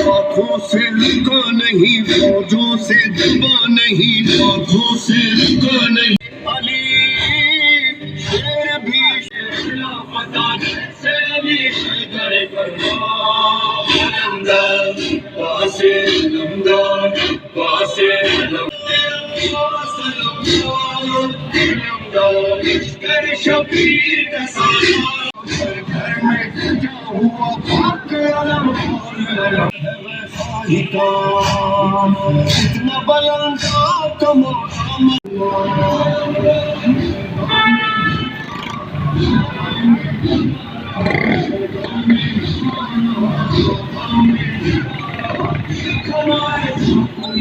आँखों से रुका नहीं, फौजों से दबा नहीं, आँखों से रुका नहीं। अली शेर भी शेरना पता से अली करे परवाह पासे लंदा पासे लंदा कर शबीर का घर में क्या हुआ पाक अलम इतना बुलंद कमाल